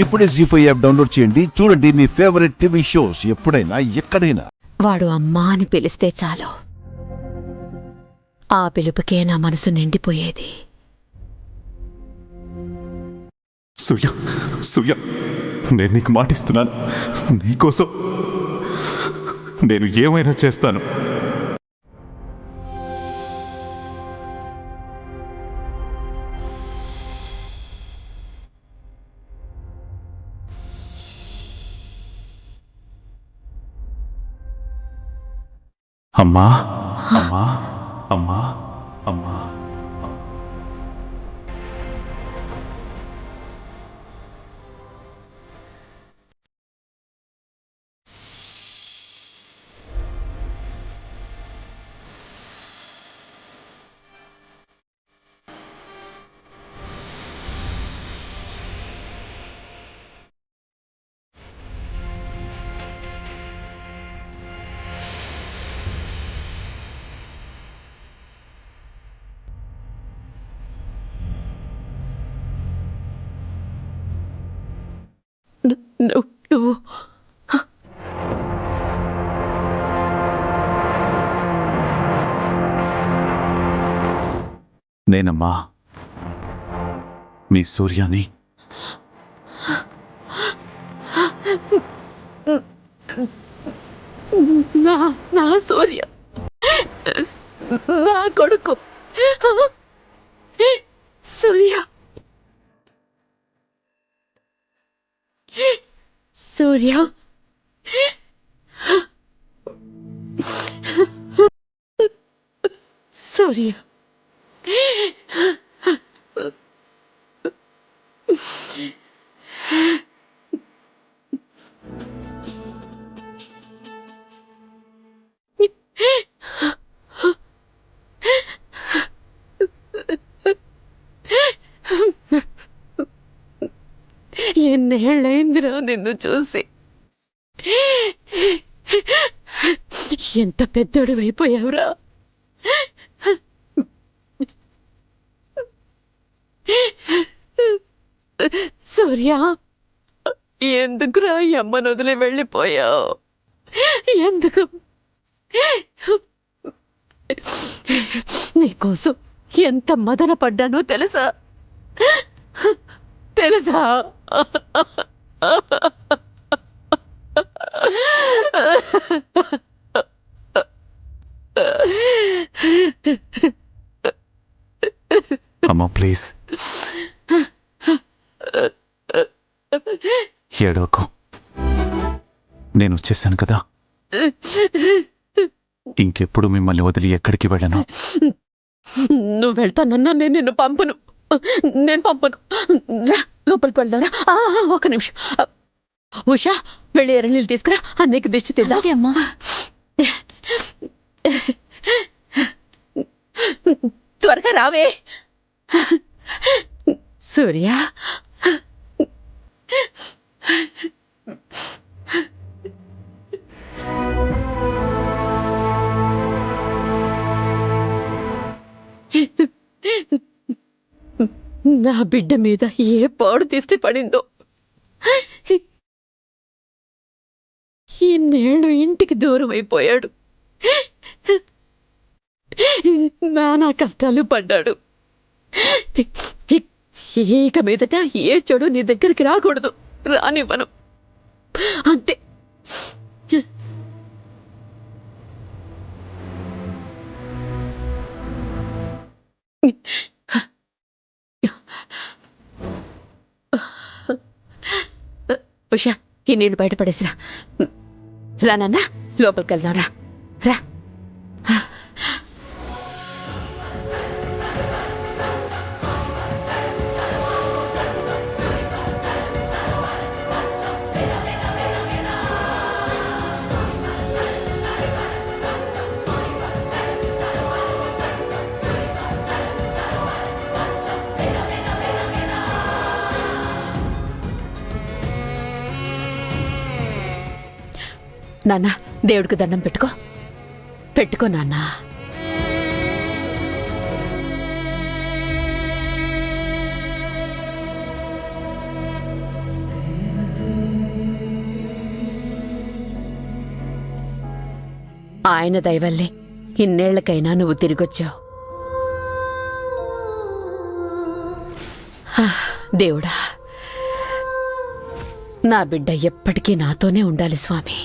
ఇప్పుడే జీ5 app download చేయండి. చూడండి మీ ఫేవరెట్ టీవీ షోస్ ఎప్పుడైనా ఎక్కడైనా. వాడు అమ్మా అని పిలిస్తే చాలు, ఆ పిలుపుకే నా మనసు నిండిపోయేది. సూర్య, సూర్య, నేను నీకు మాటిస్తున్నాను. నీకోసం నేను ఏమైనా చేస్తాను. అమ్మా, అమ్మా, అమ్మా, అమ్మా. నువ్వు నేనమ్మా, మీ సూర్యాని. నా సూర్య, నా కొడుకు సూర్య. సూర్య, సూర్య, ఎన్నేళ్ళైందిరా నిన్ను చూసి. ఎంత పెద్దోడు అయిపోయావురా. సూర్య, ఎందుకురా ఈ అమ్మను వదిలి వెళ్ళిపోయావు? ఎందుకు? నీకోసం ఎంత మదన పడ్డానో తెలుసా? తెలుసా? అమ్మా ప్లీజ్, ఏడవకు. నేను వచ్చేసాను కదా, ఇంకెప్పుడు మిమ్మల్ని వదిలి ఎక్కడికి వెళ్ళను. నువ్వు వెళ్తానన్నా నేను నిన్ను పంపను. నేను పంపను. రా, లోపలికి వెళ్దాంరా. ఒక నిమిషం. ఉషా, వెళ్ళి ఎర్రనీళ్ళు తీసుకురా, అన్నయ్యకి దిష్టి తిద్దాం. అమ్మా. త్వరగా రావే. సూర్య, నా బిడ్డ మీద ఏ పాడు దిష్టి పడిందో. ఇన్నేళ్ళు ఇంటికి దూరం అయిపోయాడు. నానా కష్టాలు పడ్డాడు. ఇక మీదట ఏ చెడు నీ దగ్గరికి రాకూడదు, రానివ్వను. అంతే. ఉషా, ఈ నీళ్ళు బయటపడేసిరా. రా నాన్న, లోపలికి వెళ్దాం. రా రా. నాన్న, దేవుడికి దండం పెట్టుకో. పెట్టుకో నాన్న. ఆయన దయవల్లే ఇన్నేళ్లకైనా నువ్వు తిరిగొచ్చావు. దేవుడా, నా బిడ్డ ఎప్పటికీ నాతోనే ఉండాలి స్వామి,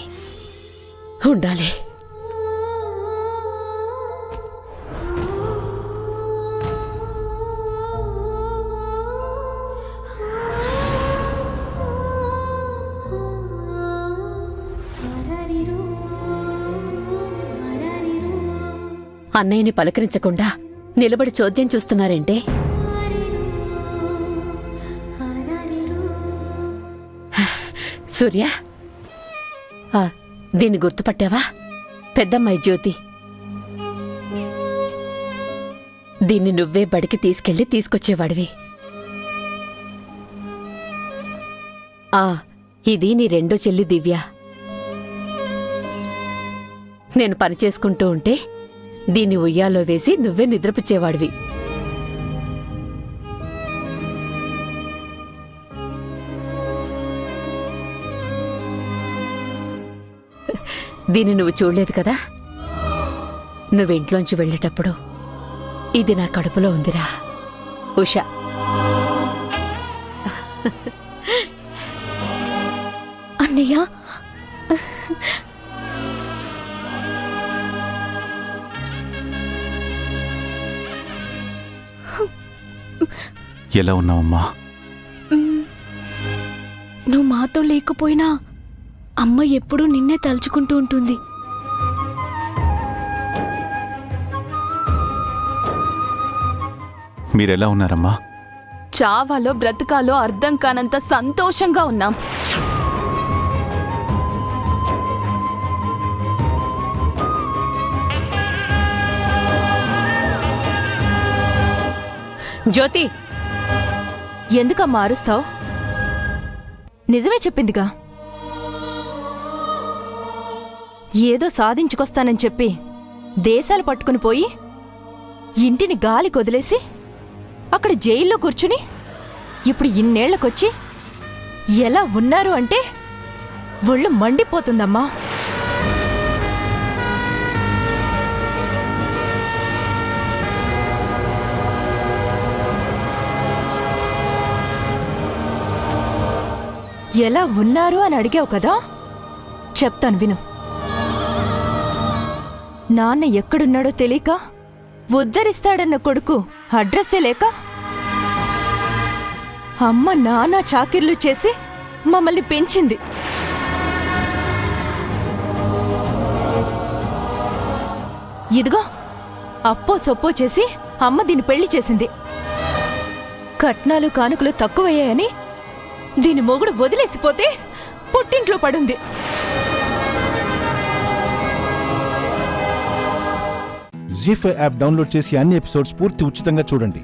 ఉండాలి. అన్నయ్యని పలకరించకుండా నిలబడి చోద్యం చూస్తున్నారేంటే? సూర్య, దీన్ని గుర్తుపట్టావా? పెద్దమ్మాయి జ్యోతి. దీన్ని నువ్వే బడికి తీసుకెళ్లి తీసుకొచ్చేవాడివి. ఇది నీ రెండో చెల్లి దివ్య. నేను పని చేసుకుంటూ ఉంటే దీన్ని ఉయ్యాలో వేసి నువ్వే నిద్రపుచ్చేవాడివి. దీన్ని నువ్వు చూడలేదు కదా? నువ్వింట్లోంచి వెళ్ళేటప్పుడు ఇది నా కడుపులో ఉందిరా ఉషా. అన్నయ్య, ఎలా ఉన్నావమ్మా? నువ్వు మాతో లేకపోయినా అమ్మ ఎప్పుడూ నిన్నే తలుచుకుంటూ ఉంటుంది. మీరెలా ఉన్నారమ్మా? చావాలో బ్రతకాలో అర్థం కానంత సంతోషంగా ఉన్నాం. జ్యోతి, ఎందుకమ్మా అరుస్తావు? నిజమే చెప్పిందిగా. ఏదో సాధించుకొస్తానని చెప్పి దేశాలు పట్టుకుని పోయి ఇంటిని గాలి కొదిలేసి అక్కడ జైల్లో కూర్చుని ఇప్పుడు ఇన్నేళ్లకొచ్చి ఎలా ఉన్నారు అంటే ఒళ్ళు మండిపోతుందమ్మా. ఎలా ఉన్నారు అని అడిగావు కదా, చెప్తాను విను. నాన్న ఎక్కడున్నాడో తెలియక ఉద్ధరిస్తాడన్న కొడుకు అడ్రస్సే లేక అమ్మ నాన్న చాకిర్లు చేసి మమ్మల్ని పెంచింది. ఇదిగో అప్పో సొప్పో చేసి అమ్మ దీన్ని పెళ్లి చేసింది. కట్నాలు కానుకలు తక్కువయ్యాయని దీని మొగుడు వదిలేసిపోతే పుట్టింట్లో పడుంది. జీ5 యాప్ డౌన్లోడ్ చేసి అన్ని ఎపిసోడ్స్ పూర్తి ఉచితంగా చూడండి.